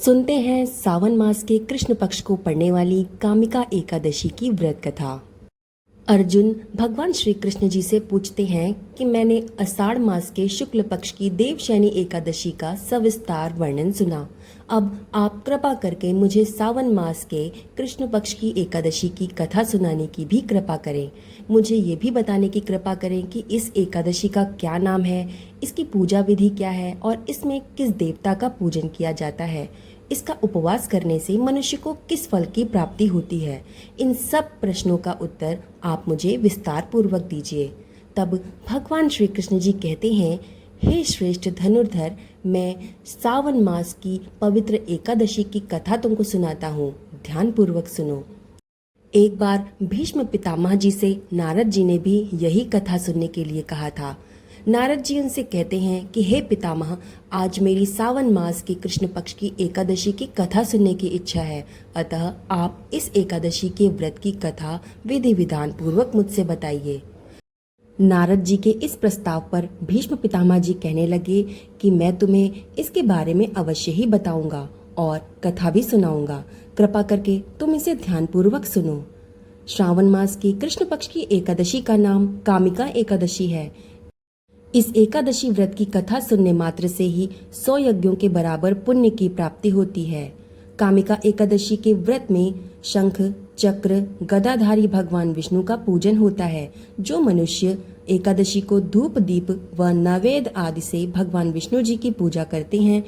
सुनते हैं सावन मास के कृष्ण पक्ष को पड़ने वाली कामिका एकादशी की व्रत कथा। अर्जुन भगवान श्री कृष्ण जी से पूछते हैं कि मैंने आषाढ़ मास के शुक्ल पक्ष की देवशयनी एकादशी का सविस्तार वर्णन सुना। अब आप कृपा करके मुझे सावन मास के कृष्ण पक्ष की एकादशी की कथा सुनाने की भी कृपा करें। मुझे ये भी बताने की कृपा करें कि इस एकादशी का क्या नाम है, इसकी पूजा विधि क्या है और इसमें किस देवता का पूजन किया जाता है। इसका उपवास करने से मनुष्य को किस फल की प्राप्ति होती है। इन सब प्रश्नों का उत्तर आप मुझे विस्तार पूर्वक दीजिए। तब भगवान श्री कृष्ण जी कहते हैं, हे श्रेष्ठ धनुर्धर, मैं सावन मास की पवित्र एकादशी की कथा तुमको सुनाता हूँ, ध्यान पूर्वक सुनो। एक बार भीष्म पितामह जी से नारद जी ने भी यही कथा सुनने के लिए कहा था। नारद जी उनसे कहते हैं कि हे पितामह, आज मेरी सावन मास की कृष्ण पक्ष की एकादशी की कथा सुनने की इच्छा है, अतः आप इस एकादशी के व्रत की कथा विधि विधान पूर्वक मुझसे बताइए। नारद जी के इस प्रस्ताव पर भीष्म पितामह जी कहने लगे कि मैं तुम्हें इसके बारे में अवश्य ही बताऊंगा और कथा भी सुनाऊंगा। कृपा करके तुम इसे ध्यान पूर्वक सुनो। श्रावण मास की कृष्ण पक्ष की एकादशी का नाम कामिका एकादशी है। इस एकादशी व्रत की कथा सुनने मात्र से ही 100 यज्ञों के बराबर पुण्य की प्राप्ति होती है। कामिका एकादशी के व्रत में शंख, चक्र, गदाधारी भगवान विष्णु का पूजन होता है। जो मनुष्य एकादशी को धूप, दीप व नैवेद्य आदि से भगवान विष्णु जी की पूजा करते हैं,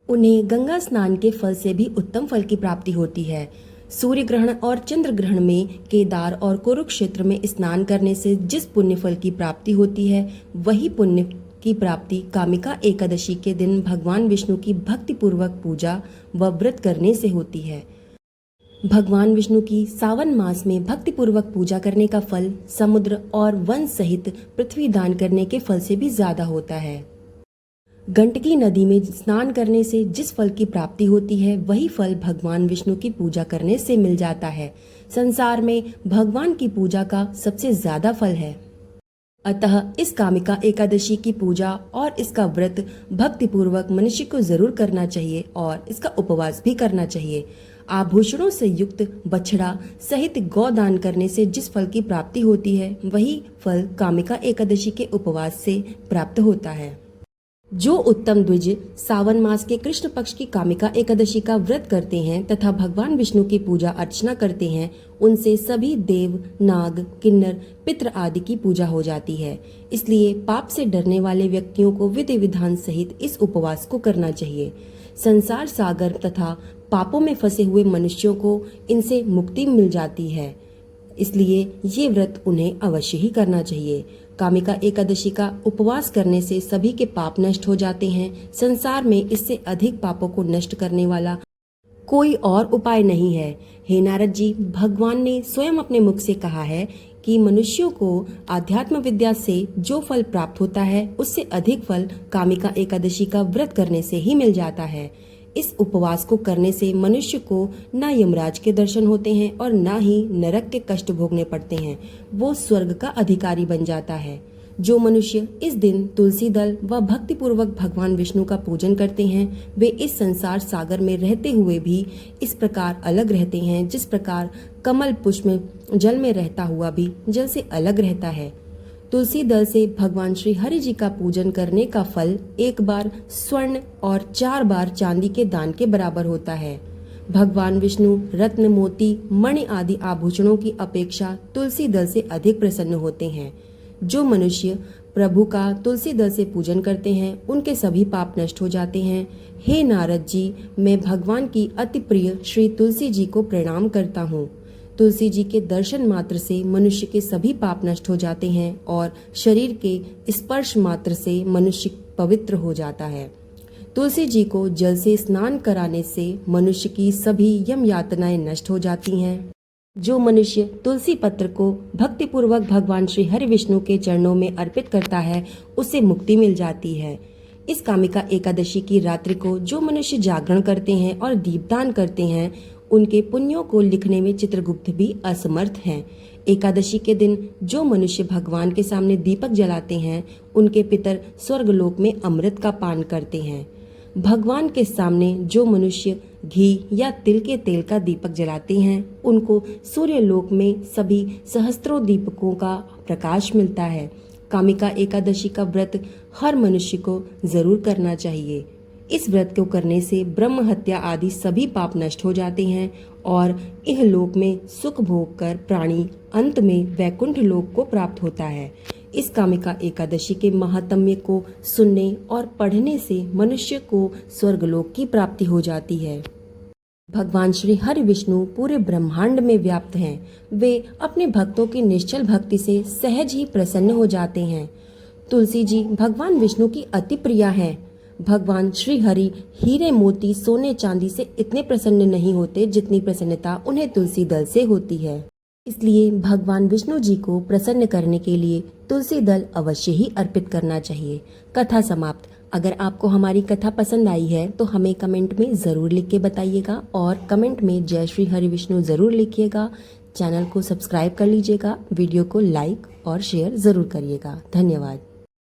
उन्हें गंगा स्नान के फल से भी उत्तम फल की प्राप्ति होती है। सूर्य ग्रहण और चंद्र ग्रहण में केदार और कुरुक्षेत्र में स्नान करने से जिस पुण्य फल की प्राप्ति होती है, वही पुण्य की प्राप्ति कामिका एकादशी के दिन भगवान विष्णु की भक्ति पूर्वक पूजा व व्रत करने से होती है। भगवान विष्णु की सावन मास में भक्ति पूर्वक पूजा करने का फल समुद्र और वन सहित पृथ्वी दान करने के फल से भी ज्यादा होता है। गंडकी नदी में स्नान करने से जिस फल की प्राप्ति होती है, वही फल भगवान विष्णु की पूजा करने से मिल जाता है। संसार में भगवान की पूजा का सबसे ज्यादा फल है। अतः इस कामिका एकादशी की पूजा और इसका व्रत भक्ति पूर्वक मनुष्य को जरूर करना चाहिए और इसका उपवास भी करना चाहिए। आभूषणों से युक्त बछड़ा सहित गौदान करने से जिस फल की प्राप्ति होती है, वही फल कामिका एकादशी के उपवास से प्राप्त होता है। जो उत्तम द्विज सावन मास के कृष्ण पक्ष की कामिका एकादशी का व्रत करते हैं तथा भगवान विष्णु की पूजा अर्चना करते हैं, उनसे सभी देव, नाग, किन्नर, पितृ आदि की पूजा हो जाती है। इसलिए पाप से डरने वाले व्यक्तियों को विधि विधान सहित इस उपवास को करना चाहिए। संसार सागर तथा पापों में फंसे हुए मनुष्यों को इनसे मुक्ति मिल जाती है, इसलिए ये व्रत उन्हें अवश्य ही करना चाहिए। कामिका एकादशी का उपवास करने से सभी के पाप नष्ट हो जाते हैं। संसार में इससे अधिक पापों को नष्ट करने वाला कोई और उपाय नहीं है। हे नारद जी, भगवान ने स्वयं अपने मुख से कहा है कि मनुष्यों को आध्यात्म विद्या से जो फल प्राप्त होता है, उससे अधिक फल कामिका एकादशी का व्रत करने से ही मिल जाता है। इस उपवास को करने से मनुष्य को न यमराज के दर्शन होते हैं और न ही नरक के कष्ट भोगने पड़ते हैं। वो स्वर्ग का अधिकारी बन जाता है। जो मनुष्य इस दिन तुलसी दल व भक्ति पूर्वक भगवान विष्णु का पूजन करते हैं, वे इस संसार सागर में रहते हुए भी इस प्रकार अलग रहते हैं, जिस प्रकार कमल पुष्प जल में रहता हुआ भी जल से अलग रहता है। तुलसी दल से भगवान श्री हरि जी का पूजन करने का फल एक बार स्वर्ण और 4 बार चांदी के दान के बराबर होता है। भगवान विष्णु रत्न, मोती, मणि आदि आभूषणों की अपेक्षा तुलसी दल से अधिक प्रसन्न होते हैं। जो मनुष्य प्रभु का तुलसी दल से पूजन करते हैं, उनके सभी पाप नष्ट हो जाते हैं। हे नारद जी, मैं भगवान की अति प्रिय श्री तुलसी जी को प्रणाम करता हूँ। तुलसी जी के दर्शन मात्र से मनुष्य के सभी पाप नष्ट हो जाते हैं और शरीर के स्पर्श मात्र से मनुष्य पवित्र हो जाता है। तुलसी जी को जल से स्नान कराने से मनुष्य की सभी यम यातनाएं नष्ट हो जाती हैं। जो मनुष्य तुलसी पत्र को भक्ति पूर्वक भगवान श्री हरि विष्णु के चरणों में अर्पित करता है, उसे मुक्ति मिल जाती है। इस कामिका एकादशी की रात्रि को जो मनुष्य जागरण करते हैं और दीपदान करते हैं, उनके पुण्यों को लिखने में चित्रगुप्त भी असमर्थ हैं। एकादशी के दिन जो मनुष्य भगवान के सामने दीपक जलाते हैं, उनके पितर स्वर्गलोक में अमृत का पान करते हैं। भगवान के सामने जो मनुष्य घी या तिल के तेल का दीपक जलाते हैं उनको सूर्यलोक में सभी सहस्त्रों दीपकों का प्रकाश मिलता है। कामिका एकादशी का व्रत हर मनुष्य को जरूर करना चाहिए। इस व्रत को करने से ब्रह्म हत्या आदि सभी पाप नष्ट हो जाते हैं और इहलोक में सुख भोग कर प्राणी अंत में वैकुंठ लोक को प्राप्त होता है। इस कामिका एकादशी के महात्म्य को सुनने और पढ़ने से मनुष्य को स्वर्गलोक की प्राप्ति हो जाती है। भगवान श्री हरि विष्णु पूरे ब्रह्मांड में व्याप्त हैं। वे अपने भक्तों की निश्चल भक्ति से सहज ही प्रसन्न हो जाते हैं। तुलसी जी भगवान विष्णु की अति प्रिया हैं। भगवान श्री हरि हीरे मोती सोने चांदी से इतने प्रसन्न नहीं होते जितनी प्रसन्नता उन्हें तुलसी दल से होती है। इसलिए भगवान विष्णु जी को प्रसन्न करने के लिए तुलसी दल अवश्य ही अर्पित करना चाहिए। कथा समाप्त। अगर आपको हमारी कथा पसंद आई है तो हमें कमेंट में ज़रूर लिख के बताइएगा और कमेंट में जय श्री हरि विष्णु ज़रूर लिखिएगा। चैनल को सब्सक्राइब कर लीजिएगा, वीडियो को लाइक और शेयर ज़रूर करिएगा। धन्यवाद।